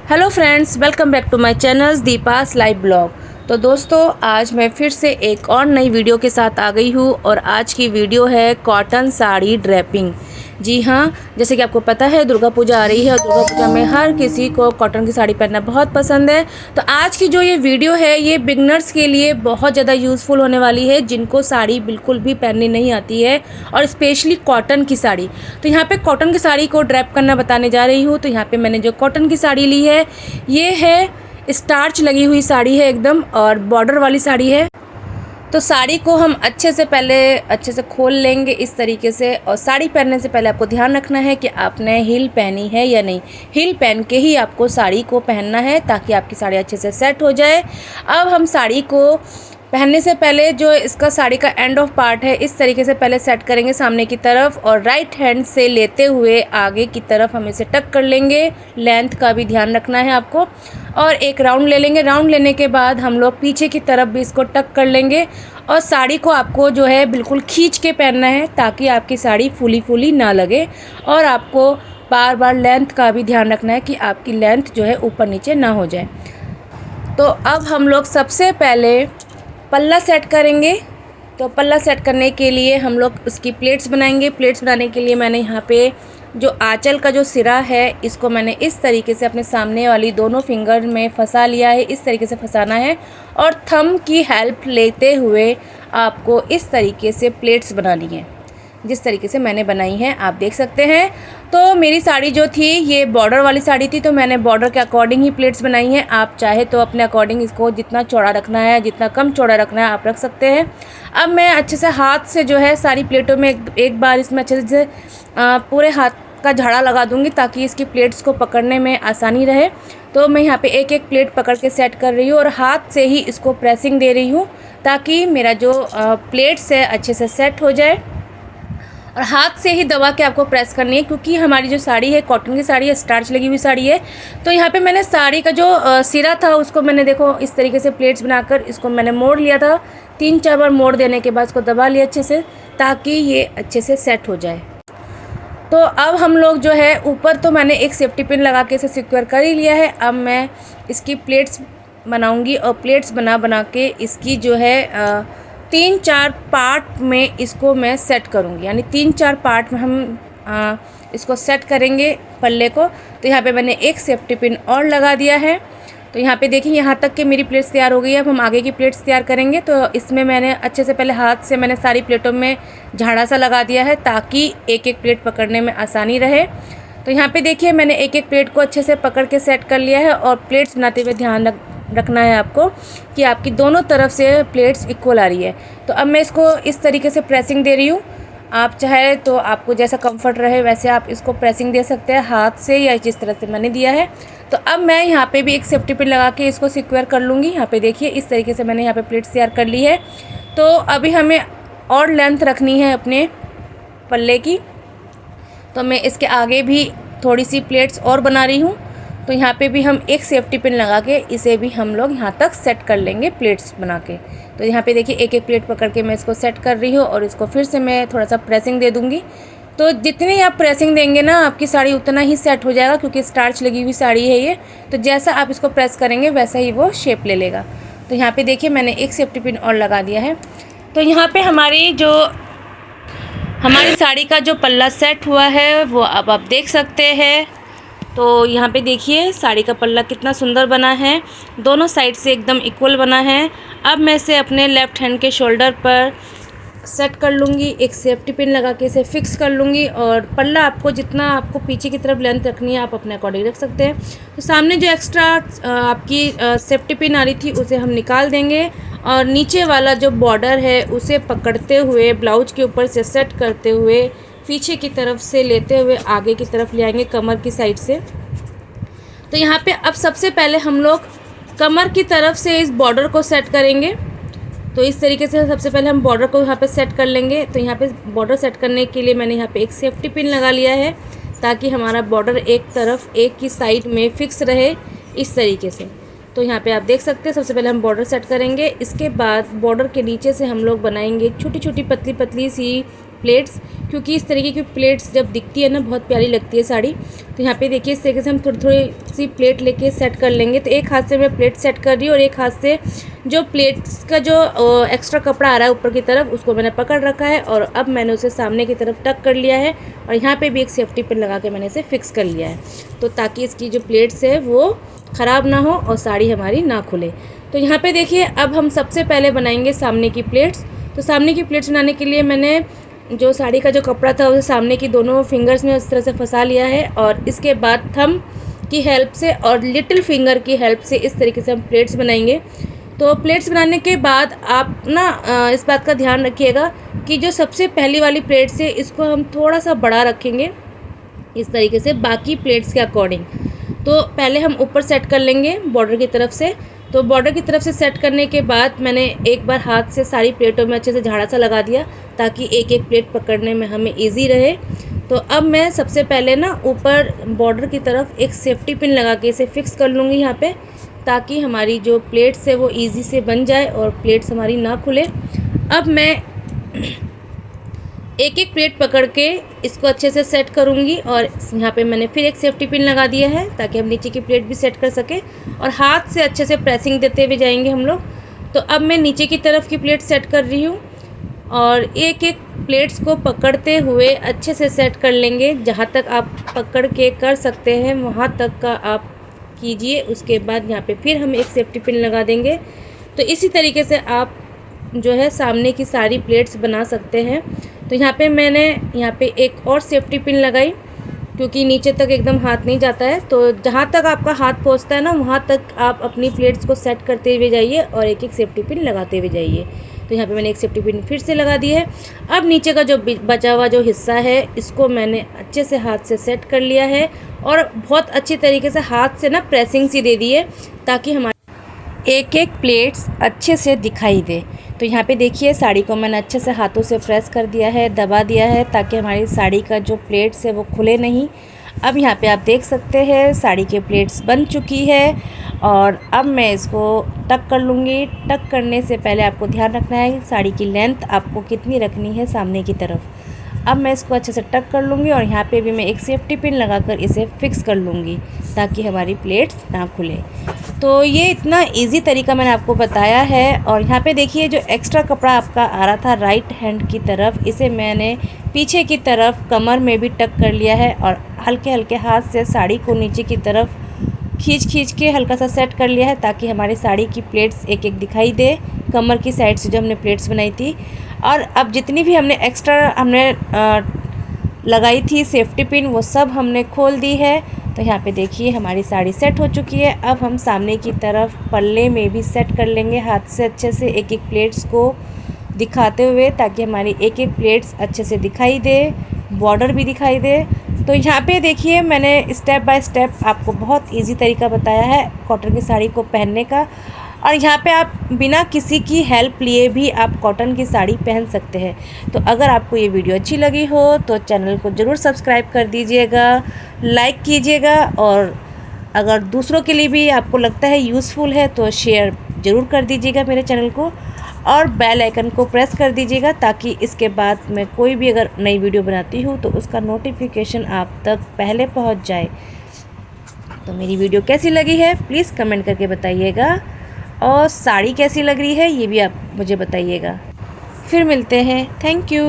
Hello friends, welcome back to my channel Deepa's live blog. तो दोस्तों, आज मैं फिर से एक और नई वीडियो के साथ आ गई हूँ और आज की वीडियो है कॉटन साड़ी ड्रेपिंग। जी हाँ, जैसे कि आपको पता है दुर्गा पूजा आ रही है और दुर्गा पूजा में हर किसी को कॉटन की साड़ी पहनना बहुत पसंद है। तो आज की जो ये वीडियो है ये बिगनर्स के लिए बहुत ज़्यादा यूज़फुल होने वाली है, जिनको साड़ी बिल्कुल भी पहननी नहीं आती है और स्पेशली कॉटन की साड़ी। तो यहाँ पे कॉटन की साड़ी को ड्रैप करना बताने जा रही हूँ। तो यहाँ पे मैंने जो कॉटन की साड़ी ली है ये है स्टार्च लगी हुई साड़ी है एकदम, और बॉर्डर वाली साड़ी है। तो साड़ी को हम अच्छे से खोल लेंगे इस तरीके से। और साड़ी पहनने से पहले आपको ध्यान रखना है कि आपने हील पहनी है या नहीं। हील पहन के ही आपको साड़ी को पहनना है ताकि आपकी साड़ी अच्छे से सेट हो जाए। अब हम साड़ी को पहनने से पहले जो इसका साड़ी का एंड ऑफ पार्ट है इस तरीके से पहले सेट करेंगे सामने की तरफ, और राइट हैंड से लेते हुए आगे की तरफ हम इसे टक कर लेंगे। लेंथ का भी ध्यान रखना है आपको। और एक राउंड ले लेंगे। राउंड लेने के बाद हम लोग पीछे की तरफ भी इसको टक कर लेंगे। और साड़ी को आपको जो है बिल्कुल खींच के पहनना है ताकि आपकी साड़ी फूली ना लगे। और आपको बार बार लेंथ का भी ध्यान रखना है कि आपकी लेंथ जो है ऊपर नीचे ना हो जाए। तो अब हम लोग सबसे पहले पल्ला सेट करेंगे। तो पल्ला सेट करने के लिए हम लोग इसकी प्लेट्स बनाएंगे। प्लेट्स बनाने के लिए मैंने यहाँ पे जो आंचल का जो सिरा है इसको मैंने इस तरीके से अपने सामने वाली दोनों फिंगर में फंसा लिया है। इस तरीके से फंसाना है और थंब की हेल्प लेते हुए आपको इस तरीके से प्लेट्स बनानी है, जिस तरीके से मैंने बनाई है आप देख सकते हैं। तो मेरी साड़ी जो थी ये बॉर्डर वाली साड़ी थी, तो मैंने बॉर्डर के अकॉर्डिंग ही प्लेट्स बनाई हैं। आप चाहे तो अपने अकॉर्डिंग इसको जितना चौड़ा रखना है, जितना कम चौड़ा रखना है आप रख सकते हैं। अब मैं अच्छे से हाथ से जो है सारी प्लेटों में एक बार इसमें अच्छे से पूरे हाथ का झाड़ा लगा दूंगी ताकि इसकी प्लेट्स को पकड़ने में आसानी रहे। तो मैं यहाँ पे एक एक प्लेट पकड़ के सेट कर रही हूँ और हाथ से ही इसको प्रेसिंग दे रही हूँ ताकि मेरा जो प्लेट्स है अच्छे से सेट हो जाए। और हाथ से ही दबा के आपको प्रेस करनी है क्योंकि हमारी जो साड़ी है कॉटन की साड़ी है, स्टार्च लगी हुई साड़ी है। तो यहाँ पे मैंने साड़ी का जो सिरा था उसको मैंने देखो इस तरीके से प्लेट्स बनाकर इसको मैंने मोड़ लिया था। 3-4 बार मोड़ देने के बाद इसको दबा लिया अच्छे से ताकि ये अच्छे से सेट हो जाए। तो अब हम लोग जो है ऊपर तो मैंने एक सेफ्टी पिन लगा के इसे सिक्योर कर ही लिया है। अब मैं इसकी प्लेट्स बनाऊँगी और प्लेट्स बना के इसकी जो है 3-4 पार्ट में इसको मैं सेट करूँगी, यानी 3-4 पार्ट में हम इसको सेट करेंगे पल्ले को। तो यहाँ पे मैंने एक सेफ्टी पिन और लगा दिया है। तो यहाँ पे देखिए यहाँ तक कि मेरी प्लेट्स तैयार हो गई है। अब हम आगे की प्लेट्स तैयार करेंगे। तो इसमें मैंने अच्छे से पहले हाथ से मैंने सारी प्लेटों में झाड़ा सा लगा दिया है ताकि एक एक प्लेट पकड़ने में आसानी रहे। तो यहाँ पे देखिए मैंने एक एक प्लेट को अच्छे से पकड़ के सेट कर लिया है। और प्लेट्स बनाते हुए ध्यान रखना है आपको कि आपकी दोनों तरफ से प्लेट्स इक्वल आ रही है। तो अब मैं इसको इस तरीके से प्रेसिंग दे रही हूँ। आप चाहे तो आपको जैसा कंफर्ट रहे वैसे आप इसको प्रेसिंग दे सकते हैं हाथ से या जिस तरह से मैंने दिया है। तो अब मैं यहाँ पे भी एक सेफ्टी पिन लगा के इसको सिक्योर कर लूँगी। यहाँ पे देखिए इस तरीके से मैंने यहाँ पे प्लेट्स तैयार कर ली है। तो अभी हमें और लेंथ रखनी है अपने पल्ले की। तो मैं इसके आगे भी थोड़ी सी प्लेट्स और बना रही हूँ। तो यहाँ पे भी हम एक सेफ्टी पिन लगा के इसे भी हम लोग यहाँ तक सेट कर लेंगे प्लेट्स बना के। तो यहाँ पे देखिए एक एक प्लेट पकड़ के मैं इसको सेट कर रही हूँ और इसको फिर से मैं थोड़ा सा प्रेसिंग दे दूँगी। तो जितनी आप प्रेसिंग देंगे ना आपकी साड़ी उतना ही सेट हो जाएगा क्योंकि स्टार्च लगी हुई साड़ी है ये। तो जैसा आप इसको प्रेस करेंगे वैसा ही वो शेप ले लेगा। तो यहाँ पर देखिए मैंने एक सेफ्टी पिन और लगा दिया है। तो यहाँ पर हमारी साड़ी का जो पल्ला सेट हुआ है वो अब आप देख सकते हैं। तो यहाँ पे देखिए साड़ी का पल्ला कितना सुंदर बना है, दोनों साइड से एकदम इक्वल बना है। अब मैं इसे अपने लेफ़्ट हैंड के शोल्डर पर सेट कर लूँगी, एक सेफ्टी पिन लगा के इसे फिक्स कर लूँगी। और पल्ला आपको जितना आपको पीछे की तरफ लेंथ रखनी है आप अपने अकॉर्डिंग रख सकते हैं। तो सामने जो एक्स्ट्रा आपकी सेफ्टी पिन आ रही थी उसे हम निकाल देंगे और नीचे वाला जो बॉर्डर है उसे पकड़ते हुए ब्लाउज के ऊपर से सेट करते हुए पीछे की तरफ से लेते हुए आगे की तरफ ले आएंगे कमर की साइड से। तो यहाँ पे अब सबसे पहले हम लोग कमर की तरफ से इस बॉर्डर को सेट करेंगे। तो इस तरीके से सबसे पहले हम बॉर्डर को यहाँ पे सेट कर लेंगे। तो यहाँ पे बॉर्डर सेट करने के लिए मैंने यहाँ पे एक सेफ्टी पिन लगा लिया है ताकि हमारा बॉर्डर एक तरफ एक की साइड में फिक्स रहे इस तरीके से। तो यहाँ पे आप देख सकते हैं सबसे पहले हम बॉर्डर सेट करेंगे। इसके बाद बॉर्डर के नीचे से हम लोग बनाएंगे छोटी छोटी पतली पतली सी प्लेट्स, क्योंकि इस तरीके की प्लेट्स जब दिखती है ना बहुत प्यारी लगती है साड़ी। तो यहाँ पे देखिए इस तरीके से हम थोड़ी थोड़ी सी प्लेट लेके सेट कर लेंगे। तो एक हाथ से मैं प्लेट सेट कर रही हूँ और एक हाथ से जो प्लेट्स का जो एक्स्ट्रा कपड़ा आ रहा है ऊपर की तरफ उसको मैंने पकड़ रखा है और अब मैंने उसे सामने की तरफ टक कर लिया है और यहाँ पे भी एक सेफ्टी पिन लगा के मैंने इसे फिक्स कर लिया है, तो ताकि इसकी जो प्लेट्स है वो ख़राब ना हो और साड़ी हमारी ना खुले। तो यहाँ पे देखिए अब हम सबसे पहले बनाएंगे सामने की प्लेट्स। तो सामने की प्लेट्स बनाने के लिए मैंने जो साड़ी का जो कपड़ा था उसे सामने की दोनों फिंगर्स में इस तरह से फंसा लिया है और इसके बाद थंब की हेल्प से और लिटिल फिंगर की हेल्प से इस तरीके से हम प्लेट्स बनाएंगे। तो प्लेट्स बनाने के बाद आप ना इस बात का ध्यान रखिएगा कि जो सबसे पहली वाली प्लेट्स है इसको हम थोड़ा सा बड़ा रखेंगे इस तरीके से बाकी प्लेट्स के अकॉर्डिंग। तो पहले हम ऊपर सेट कर लेंगे बॉर्डर की तरफ से। तो बॉर्डर की तरफ से सेट करने के बाद मैंने एक बार हाथ से सारी प्लेटों में अच्छे से झाड़ा सा लगा दिया ताकि एक एक प्लेट पकड़ने में हमें इजी रहे। तो अब मैं सबसे पहले ना ऊपर बॉर्डर की तरफ एक सेफ्टी पिन लगा के इसे फिक्स कर लूँगी यहाँ पे, ताकि हमारी जो प्लेट्स है वो इजी से बन जाए और प्लेट्स हमारी ना खुले। अब मैं एक एक प्लेट पकड़ के इसको अच्छे से सेट करूँगी और यहाँ पे मैंने फिर एक सेफ्टी पिन लगा दिया है ताकि हम नीचे की प्लेट भी सेट कर सकें और हाथ से अच्छे से प्रेसिंग देते हुए जाएंगे हम लोग। तो अब मैं नीचे की तरफ की प्लेट सेट कर रही हूँ और एक एक प्लेट्स को पकड़ते हुए अच्छे से सेट कर लेंगे। जहाँ तक आप पकड़ के कर सकते हैं वहाँ तक का आप कीजिए। उसके बाद यहाँ पे फिर हम एक सेफ्टी पिन लगा देंगे। तो इसी तरीके से आप जो है सामने की सारी प्लेट्स बना सकते हैं। तो यहाँ पे मैंने यहाँ पे एक और सेफ्टी पिन लगाई क्योंकि नीचे तक एकदम हाथ नहीं जाता है। तो जहाँ तक आपका हाथ पहुँचता है ना वहाँ तक आप अपनी प्लेट्स को सेट करते हुए जाइए और एक एक सेफ्टी पिन लगाते हुए जाइए। तो यहाँ पे मैंने एक सेफ्टी पिन फिर से लगा दी है। अब नीचे का जो बचा हुआ जो हिस्सा है इसको मैंने अच्छे से हाथ से सेट कर लिया है और बहुत अच्छी तरीके से हाथ से ना प्रेसिंग सी दे दी है ताकि हमारी एक एक प्लेट्स अच्छे से दिखाई दे। तो यहाँ पे देखिए साड़ी को मैंने अच्छे से हाथों से प्रेस कर दिया है, दबा दिया है ताकि हमारी साड़ी का जो प्लेट्स है वो खुले नहीं। अब यहाँ पे आप देख सकते हैं साड़ी के प्लेट्स बन चुकी है और अब मैं इसको टक कर लूँगी। टक करने से पहले आपको ध्यान रखना है साड़ी की लेंथ आपको कितनी रखनी है सामने की तरफ। अब मैं इसको अच्छे से टक कर लूँगी और यहाँ पे भी मैं एक सेफ्टी पिन लगाकर इसे फिक्स कर लूँगी ताकि हमारी प्लेट्स ना खुले। तो ये इतना इजी तरीका मैंने आपको बताया है। और यहाँ पे देखिए जो एक्स्ट्रा कपड़ा आपका आ रहा था राइट हैंड की तरफ, इसे मैंने पीछे की तरफ कमर में भी टक कर लिया है और हल्के हल्के हाथ से साड़ी को नीचे की तरफ खींच के हल्का सा सेट कर लिया है ताकि हमारी साड़ी की प्लेट्स एक एक दिखाई दे कमर की साइड से जो हमने प्लेट्स बनाई थी। और अब जितनी भी हमने एक्स्ट्रा लगाई थी सेफ्टी पिन वो सब हमने खोल दी है। तो यहाँ पे देखिए हमारी साड़ी सेट हो चुकी है। अब हम सामने की तरफ पल्ले में भी सेट कर लेंगे हाथ से अच्छे से एक एक प्लेट्स को दिखाते हुए ताकि हमारी एक एक प्लेट्स अच्छे से दिखाई दे, बॉर्डर भी दिखाई दे। तो यहाँ पे देखिए मैंने स्टेप बाय स्टेप आपको बहुत इजी तरीका बताया है कॉटन की साड़ी को पहनने का। और यहाँ पे आप बिना किसी की हेल्प लिए भी आप कॉटन की साड़ी पहन सकते हैं। तो अगर आपको ये वीडियो अच्छी लगी हो तो चैनल को ज़रूर सब्सक्राइब कर दीजिएगा, लाइक कीजिएगा और अगर दूसरों के लिए भी आपको लगता है यूज़फुल है तो शेयर ज़रूर कर दीजिएगा मेरे चैनल को और बेल आइकन को प्रेस कर दीजिएगा ताकि इसके बाद मैं कोई भी अगर नई वीडियो बनाती हूँ तो उसका नोटिफिकेशन आप तक पहले पहुँच जाए। तो मेरी वीडियो कैसी लगी है प्लीज़ कमेंट करके बताइएगा और साड़ी कैसी लग रही है ये भी आप मुझे बताइएगा। फिर मिलते हैं। Thank you.